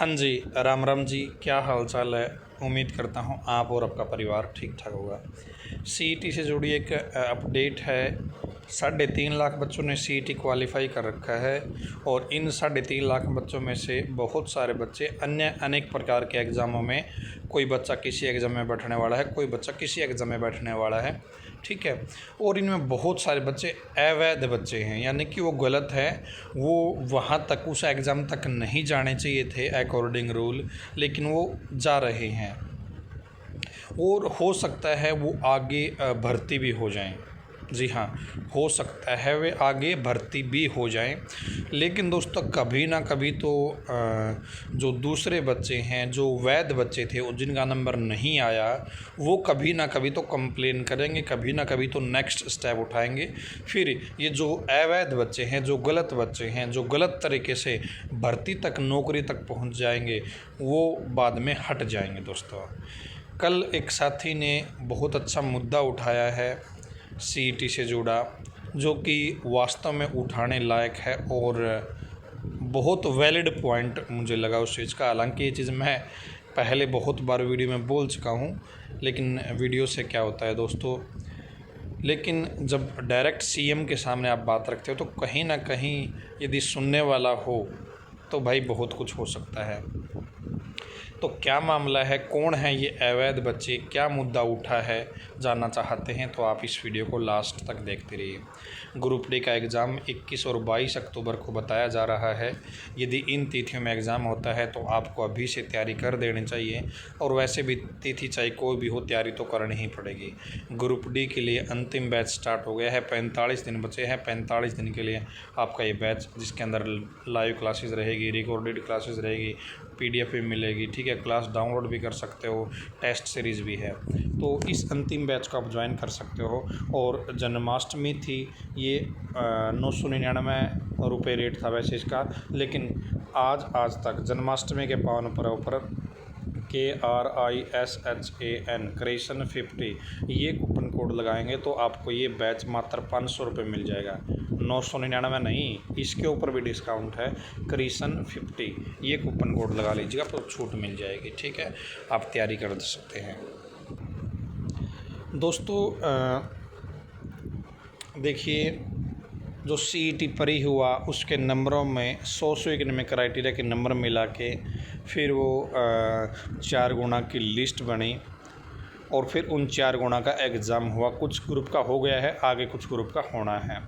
हाँ जी, राम राम जी, क्या हाल चाल है। उम्मीद करता हूँ आप और आपका परिवार ठीक ठाक होगा। सीईटी से जुड़ी एक अपडेट है। 3.5 लाख बच्चों ने सीईटी क्वालिफाई कर रखा है और इन 3.5 लाख बच्चों में से बहुत सारे बच्चे अन्य अनेक प्रकार के एग्ज़ामों में, कोई बच्चा किसी एग्ज़ाम में बैठने वाला है, कोई बच्चा किसी एग्ज़ाम में बैठने वाला है, ठीक है। और इनमें बहुत सारे बच्चे अवैध बच्चे हैं, यानी कि वो गलत है, वो वहाँ तक उस एग्ज़ाम तक नहीं जाने चाहिए थे अकॉर्डिंग रूल, लेकिन वो जा रहे हैं और हो सकता है वो आगे भर्ती भी हो जाएं। जी हाँ, हो सकता है वे आगे भर्ती भी हो जाएं। लेकिन दोस्तों कभी ना कभी तो जो दूसरे बच्चे हैं, जो वैध बच्चे थे, जिनका नंबर नहीं आया, वो कभी ना कभी तो कंप्लेन करेंगे, कभी ना कभी तो नेक्स्ट स्टेप उठाएंगे। फिर ये जो अवैध बच्चे हैं, जो गलत बच्चे हैं, जो गलत तरीके से भर्ती तक, नौकरी तक पहुंच जाएंगे, वो बाद में हट जाएंगे। दोस्तों कल एक साथी ने बहुत अच्छा मुद्दा उठाया है सीईटी से जुड़ा, जो कि वास्तव में उठाने लायक है और बहुत वैलिड पॉइंट मुझे लगा उस चीज़ का। हालांकि ये चीज़ मैं पहले बहुत बार वीडियो में बोल चुका हूँ, लेकिन वीडियो से क्या होता है दोस्तों, लेकिन जब डायरेक्ट सीएम के सामने आप बात रखते हो तो कहीं ना कहीं यदि सुनने वाला हो तो भाई बहुत कुछ हो सकता है। तो क्या मामला है, कौन है ये अवैध बच्चे, क्या मुद्दा उठा है, जानना चाहते हैं तो आप इस वीडियो को लास्ट तक देखते रहिए। ग्रुप डी का एग्ज़ाम 21 और 22 अक्टूबर को बताया जा रहा है। यदि इन तिथियों में एग्ज़ाम होता है तो आपको अभी से तैयारी कर देनी चाहिए, और वैसे भी तिथि चाहे कोई भी हो, तैयारी तो करनी ही पड़ेगी। ग्रुप डी के लिए अंतिम बैच स्टार्ट हो गया है, 45 दिन बचे हैं। 45 दिन के लिए आपका ये बैच, जिसके अंदर लाइव क्लासेस रहेगी, रिकॉर्डेड क्लासेस रहेगी, पीडीएफ भी मिलेगी, ठीक है। क्लास डाउनलोड भी कर सकते हो, टेस्ट सीरीज़ भी है। तो इस अंतिम बैच को आप ज्वाइन कर सकते हो। और जन्माष्टमी थी, ये 999 रुपये रेट था वैसे इसका, लेकिन आज तक जन्माष्टमी के पावन पर्व पर KRISHAN क्रेशन 50 ये कूपन कोड लगाएंगे तो आपको ये बैच मात्र 500 रुपये मिल जाएगा। 999 नहीं, इसके ऊपर भी डिस्काउंट है। क्रेशन 50 ये कूपन कोड लगा लीजिएगा तो छूट मिल जाएगी, ठीक है। आप तैयारी कर सकते हैं। दोस्तों देखिए, जो सीईटी परी हुआ उसके नंबरों में 100 इकनॉमिक क्राइटेरिया के नंबर मिला के फिर वो 4 गुना की लिस्ट बनी और फिर उन 4 गुना का एग्ज़ाम हुआ। कुछ ग्रुप का हो गया है, आगे कुछ ग्रुप का होना है।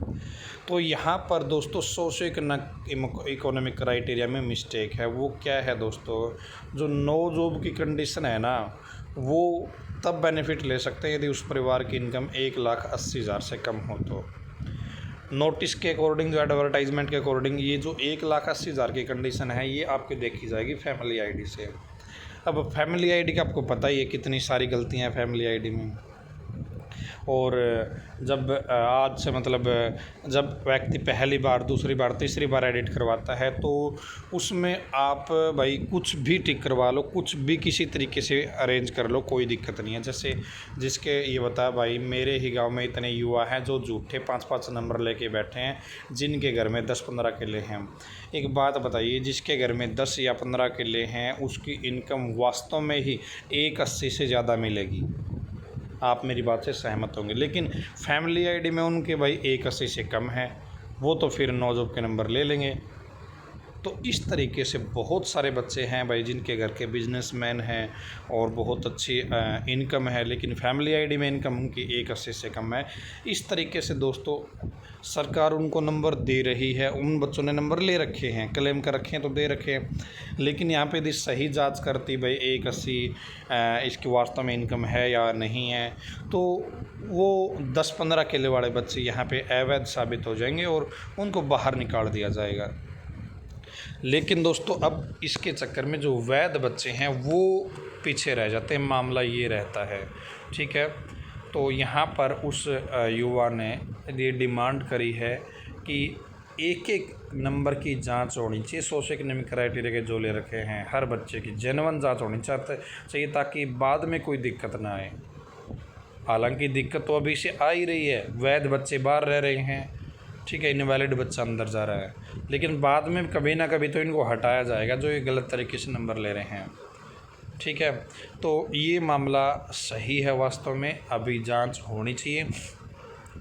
तो यहाँ पर दोस्तों 100 इकोनॉमिक क्राइटेरिया में मिस्टेक है। वो क्या है दोस्तों, जो नो जॉब की कंडीशन है ना, वो तब बेनिफिट ले सकते हैं यदि उस परिवार की इनकम 1,80,000 से कम हो। तो नोटिस के अकॉर्डिंग, जो एडवर्टाइजमेंट के अकॉर्डिंग, ये जो 1,80,000 की कंडीशन है ये आपकी देखी जाएगी फैमिली आईडी से। अब फैमिली आईडी का आपको पता ही है कितनी सारी गलतियां हैं फैमिली आईडी में। और जब आज से मतलब जब व्यक्ति पहली बार, दूसरी बार, तीसरी बार एडिट करवाता है तो उसमें आप भाई कुछ भी टिक करवा लो, कुछ भी किसी तरीके से अरेंज कर लो, कोई दिक्कत नहीं है। जैसे जिसके ये बता भाई, मेरे ही गांव में इतने युवा हैं जो झूठे 5-5 नंबर लेके बैठे हैं, जिनके घर में 10-15 किले हैं। एक बात बताइए, जिसके घर में 10 या 15 किले हैं उसकी इनकम वास्तव में ही 1,80 से ज़्यादा मिलेगी। आप मेरी बात से सहमत होंगे। लेकिन फैमिली आईडी में उनके भाई 1,80 से कम है, वो तो फिर नो जॉब के नंबर ले लेंगे। तो इस तरीके से बहुत सारे बच्चे हैं भाई जिनके घर के बिजनेसमैन हैं और बहुत अच्छी इनकम है, लेकिन फैमिली आईडी में इनकम उनकी 1,80 से कम है। इस तरीके से दोस्तों सरकार उनको नंबर दे रही है, उन बच्चों ने नंबर ले रखे हैं, क्लेम कर रखे हैं तो दे रखे हैं। लेकिन यहाँ पे यदि सही जांच करती भाई 1,80 इसकी वास्तव में इनकम है या नहीं है, तो वो 10-15 किले वाले बच्चे यहाँ पे अवैध साबित हो जाएंगे और उनको बाहर निकाल दिया जाएगा। लेकिन दोस्तों अब इसके चक्कर में जो वैध बच्चे हैं वो पीछे रह जाते हैं, मामला ये रहता है, ठीक है। तो यहाँ पर उस युवा ने ये डिमांड करी है कि एक नंबर की जांच होनी चाहिए। सोशो इकोनॉमिक क्राइटेरिया के जो ले रखे हैं हर बच्चे की जेन्युइन जांच होनी चाहिए, ताकि बाद में कोई दिक्कत ना आए। हालांकि दिक्कत तो अभी से आ ही रही है, वैध बच्चे बाहर रह रहे हैं, ठीक है, इनवैलिड बच्चा अंदर जा रहा है, लेकिन बाद में कभी ना कभी तो इनको हटाया जाएगा जो ये गलत तरीके से नंबर ले रहे हैं। ठीक है, तो ये मामला सही है वास्तव में, अभी जांच होनी चाहिए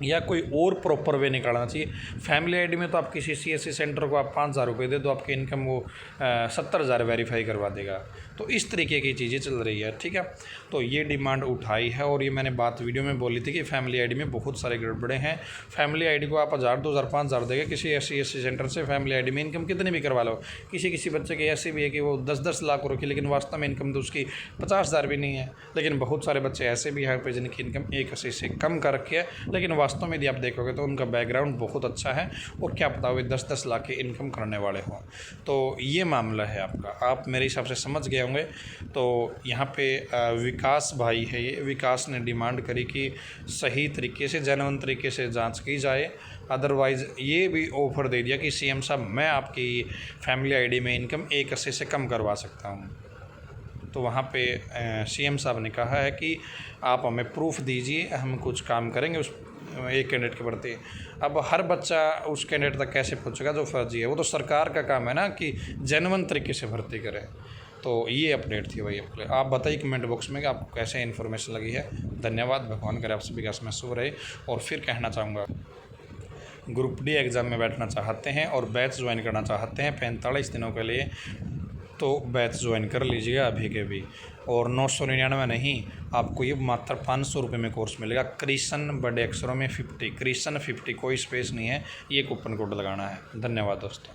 या कोई और प्रॉपर वे निकालना चाहिए। फैमिली आईडी में तो आप किसी CSC सेंटर को आप 5,000 रुपये दे दो, आपकी इनकम वो 70,000 वेरीफाई करवा देगा। तो इस तरीके की चीज़ें चल रही है। ठीक है, तो ये डिमांड उठाई है और ये मैंने बात वीडियो में बोली थी कि फैमिली आईडी में बहुत सारे गड़बड़े हैं। फैमिली आईडी को आप 1,000, 2,000, 5,000 देगा किसी SC सेंटर से, फैमिली आईडी में इनकम कितनी भी करवा लो। किसी बच्चे की ऐसी भी है कि वो 10-10 लाख रखी, लेकिन वास्तव में इनकम तो उसकी 50,000 भी नहीं है। लेकिन बहुत सारे बच्चे ऐसे भी हैं पे जिनकी इनकम 180 से कम कर रखी है, लेकिन वास्तव में यदि आप देखोगे तो उनका बैकग्राउंड बहुत अच्छा है और क्या पता वे 10-10 लाख की इनकम करने वाले हों। तो ये मामला है आपका, आप मेरे हिसाब से समझ गए होंगे। तो यहाँ पे विकास भाई है, ये विकास ने डिमांड करी कि सही तरीके से, जेन्युइन तरीके से जांच की जाए। अदरवाइज़ ये भी ऑफ़र दे दिया कि CM साहब मैं आपकी फैमिली आईडी में इनकम 180 से कम करवा सकता हूँ। तो वहाँ पे CM साहब ने कहा है कि आप हमें प्रूफ दीजिए, हम कुछ काम करेंगे उस एक कैंडिडेट के प्रति। अब हर बच्चा उस कैंडिडेट तक कैसे पहुँचेगा जो फर्जी है, वो तो सरकार का काम है ना कि जेन्युइन तरीके से भर्ती करें। तो ये अपडेट थी भाई आपके लिए। आप बताइए कमेंट बॉक्स में कि आपको कैसे इन्फॉर्मेशन लगी है। धन्यवाद, भगवान करे आप सभी का समय शुभ रहे। और फिर कहना चाहूँगा, ग्रुप D एग्ज़ाम में बैठना चाहते हैं और बैच ज्वाइन करना चाहते हैं 45 दिनों के लिए, तो बैच ज्वाइन कर लीजिएगा अभी के भी। और 999 नहीं, आपको ये मात्र 500 रुपये में कोर्स मिलेगा। क्रिशन बड़े अक्षरों में 50, क्रिशन 50, कोई स्पेस नहीं है, ये कूपन कोड लगाना है। धन्यवाद दोस्तों।